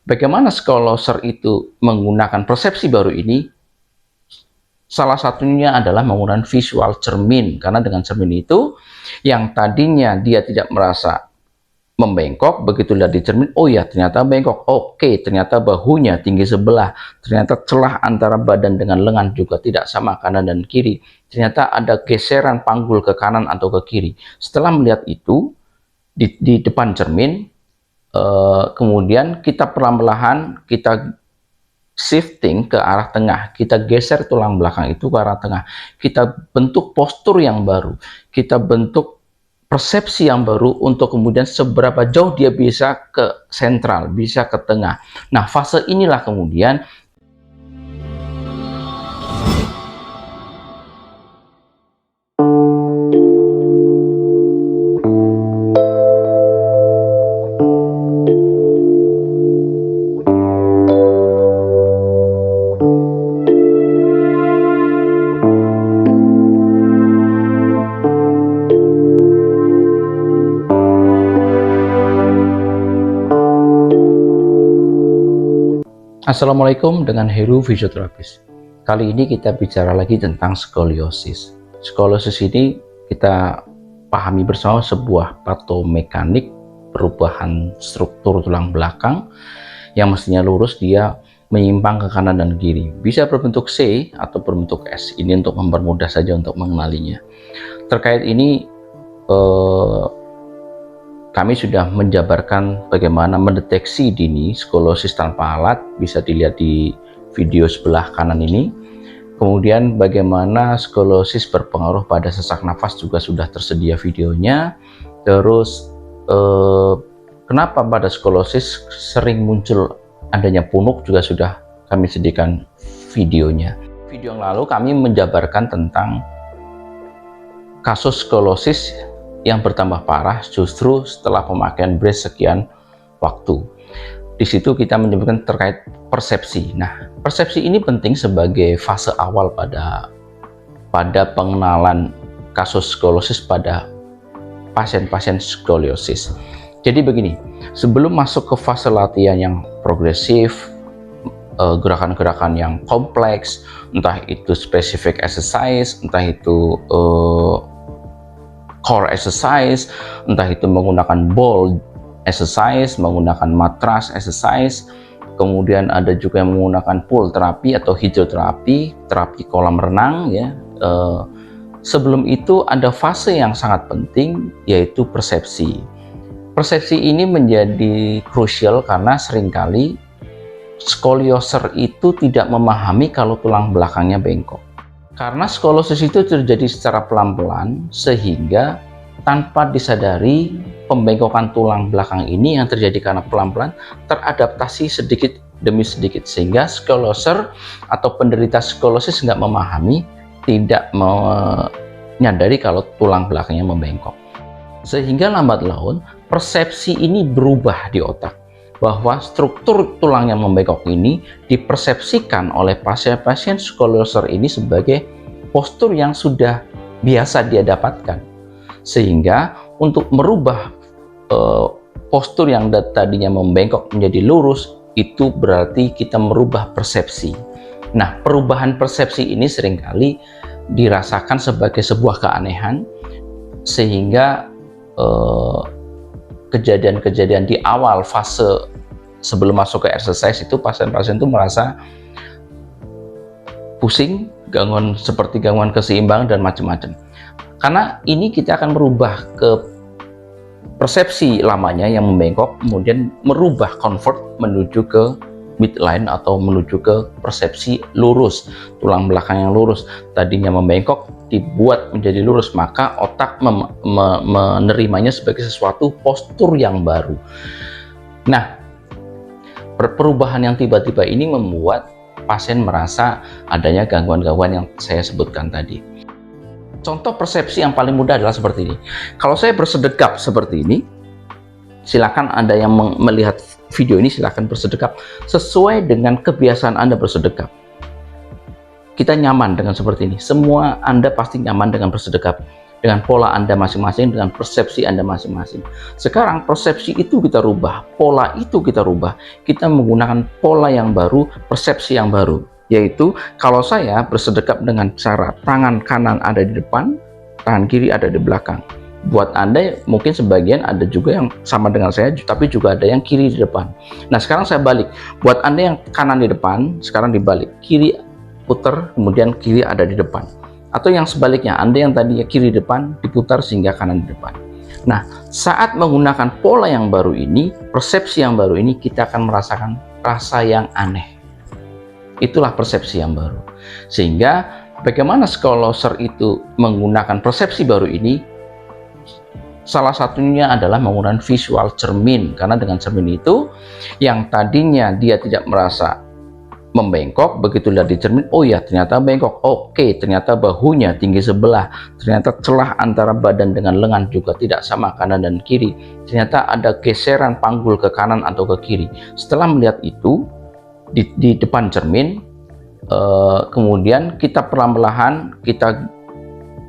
Bagaimana Scholloser itu menggunakan persepsi baru ini? Salah satunya adalah menggunakan visual cermin, karena dengan cermin itu yang tadinya dia tidak merasa membengkok, begitu lihat di cermin, oh ya ternyata bengkok, oke ternyata bahunya tinggi sebelah, ternyata celah antara badan dengan lengan juga tidak sama kanan dan kiri, ternyata ada geseran panggul ke kanan atau ke kiri. Setelah melihat itu di depan cermin, kemudian kita perlahan-lahan kita shifting ke arah tengah, kita geser tulang belakang itu ke arah tengah, kita bentuk postur yang baru, kita bentuk persepsi yang baru untuk kemudian seberapa jauh dia bisa ke sentral, bisa ke tengah. Nah, fase inilah kemudian Assalamualaikum, dengan Heru Fisioterapis. Kali ini kita bicara lagi tentang skoliosis. Skoliosis ini kita pahami bersama sebuah patomekanik perubahan struktur tulang belakang yang mestinya lurus, dia menyimpang ke kanan dan kiri. Bisa berbentuk C atau berbentuk S. Ini untuk mempermudah saja untuk mengenalinya. Terkait ini kami sudah menjabarkan bagaimana mendeteksi dini skoliosis tanpa alat, bisa dilihat di video sebelah kanan ini. Kemudian bagaimana skoliosis berpengaruh pada sesak nafas juga sudah tersedia videonya. Terus kenapa pada skoliosis sering muncul adanya punuk juga sudah kami sediakan videonya. Video yang lalu kami menjabarkan tentang kasus skoliosis yang bertambah parah justru setelah pemakaian brace sekian waktu. Di situ kita menyebutkan terkait persepsi. Nah, persepsi ini penting sebagai fase awal pada pengenalan kasus skoliosis pada pasien-pasien skoliosis. Jadi begini, sebelum masuk ke fase latihan yang progresif, gerakan-gerakan yang kompleks, entah itu specific exercise, entah itu core exercise, entah itu menggunakan ball exercise, menggunakan matras exercise, kemudian ada juga yang menggunakan pool terapi atau hidroterapi, terapi kolam renang ya. Sebelum itu ada fase yang sangat penting, yaitu persepsi. Persepsi ini menjadi krusial karena seringkali skolioser itu tidak memahami kalau tulang belakangnya bengkok. Karena skoliosis itu terjadi secara pelan-pelan, sehingga tanpa disadari pembengkokan tulang belakang ini yang terjadi karena pelan-pelan teradaptasi sedikit demi sedikit, sehingga skolioser atau penderita skoliosis nggak memahami, tidak menyadari kalau tulang belakangnya membengkok. Sehingga lambat laun persepsi ini berubah di otak, bahwa struktur tulang yang membengkok ini dipersepsikan oleh pasien-pasien skolioser ini sebagai postur yang sudah biasa dia dapatkan. Sehingga untuk merubah postur yang tadinya membengkok menjadi lurus, itu berarti kita merubah persepsi. Nah, perubahan persepsi ini seringkali dirasakan sebagai sebuah keanehan, sehingga kejadian-kejadian di awal fase sebelum masuk ke exercise itu pasien-pasien itu merasa pusing, gangguan seperti gangguan keseimbangan dan macam-macam. Karena ini kita akan merubah ke persepsi lamanya yang membengkok, kemudian merubah convert menuju ke midline atau menuju ke persepsi lurus, tulang belakang yang lurus. Tadinya membengkok dibuat menjadi lurus, maka otak menerimanya sebagai sesuatu postur yang baru. Nah, perubahan yang tiba-tiba ini membuat pasien merasa adanya gangguan-gangguan yang saya sebutkan tadi. Contoh persepsi yang paling mudah adalah seperti ini. Kalau saya bersedekap seperti ini, silakan Anda yang melihat video ini silakan bersedekap sesuai dengan kebiasaan Anda bersedekap. Kita nyaman dengan seperti ini. Semua Anda pasti nyaman dengan bersedekap. dengan pola Anda masing-masing, dengan persepsi Anda masing-masing. Sekarang persepsi itu kita rubah, pola itu kita rubah. Kita menggunakan pola yang baru, persepsi yang baru. Yaitu kalau saya bersedekap dengan cara tangan kanan ada di depan, tangan kiri ada di belakang. Buat Anda mungkin sebagian ada juga yang sama dengan saya, tapi juga ada yang kiri di depan. Nah sekarang saya balik, buat Anda yang kanan di depan, sekarang dibalik, kiri putar, kemudian kiri ada di depan. Atau yang sebaliknya, Anda yang tadinya kiri depan diputar sehingga kanan di depan. Nah saat menggunakan pola yang baru ini, persepsi yang baru ini, kita akan merasakan rasa yang aneh. Itulah persepsi yang baru. Sehingga bagaimana skoloser itu menggunakan persepsi baru ini? Salah satunya adalah menggunakan visual cermin, karena dengan cermin itu yang tadinya dia tidak merasa membengkok, begitu lihat di cermin, oh ya ternyata bengkok, oke ternyata bahunya tinggi sebelah, ternyata celah antara badan dengan lengan juga tidak sama kanan dan kiri, ternyata ada geseran panggul ke kanan atau ke kiri. Setelah melihat itu di depan cermin, kemudian kita perlahan-lahan kita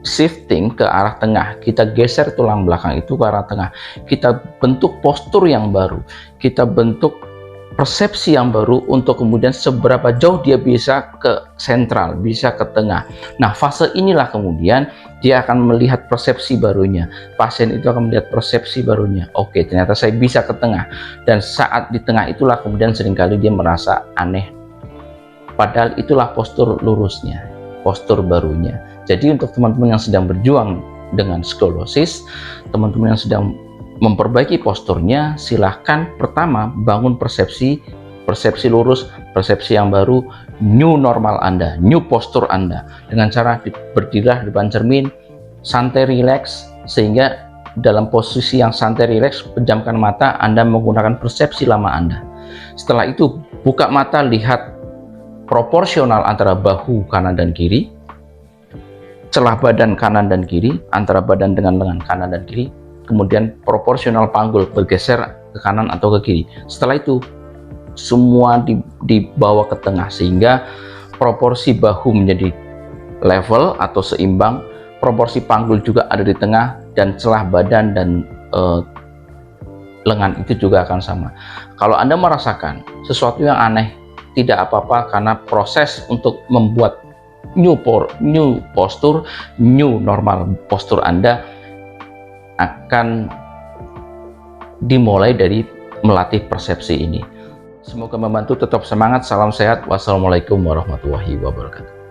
shifting ke arah tengah, kita geser tulang belakang itu ke arah tengah, kita bentuk postur yang baru, kita bentuk persepsi yang baru untuk kemudian seberapa jauh dia bisa ke sentral, bisa ke tengah. Nah fase inilah kemudian dia akan melihat persepsi barunya, pasien itu akan melihat persepsi barunya, oke ternyata saya bisa ke tengah, dan saat di tengah itulah kemudian seringkali dia merasa aneh, padahal itulah postur lurusnya, postur barunya. Jadi untuk teman-teman yang sedang berjuang dengan skolosis, teman-teman yang sedang memperbaiki posturnya, silahkan pertama bangun persepsi lurus, persepsi yang baru, new normal Anda, new postur Anda, dengan cara berdiri di depan cermin, santai rileks, sehingga dalam posisi yang santai rileks, pejamkan mata, Anda menggunakan persepsi lama Anda. Setelah itu buka mata, lihat proporsional antara bahu kanan dan kiri, celah badan kanan dan kiri, antara badan dengan lengan kanan dan kiri, kemudian proporsional panggul bergeser ke kanan atau ke kiri. Setelah itu semua dibawa ke tengah sehingga proporsi bahu menjadi level atau seimbang, proporsi panggul juga ada di tengah, dan celah badan dan lengan itu juga akan sama. Kalau Anda merasakan sesuatu yang aneh, tidak apa-apa, karena proses untuk membuat new postur, new normal postur Anda akan dimulai dari melatih persepsi ini. Semoga membantu, tetap semangat, salam sehat, wassalamualaikum warahmatullahi wabarakatuh.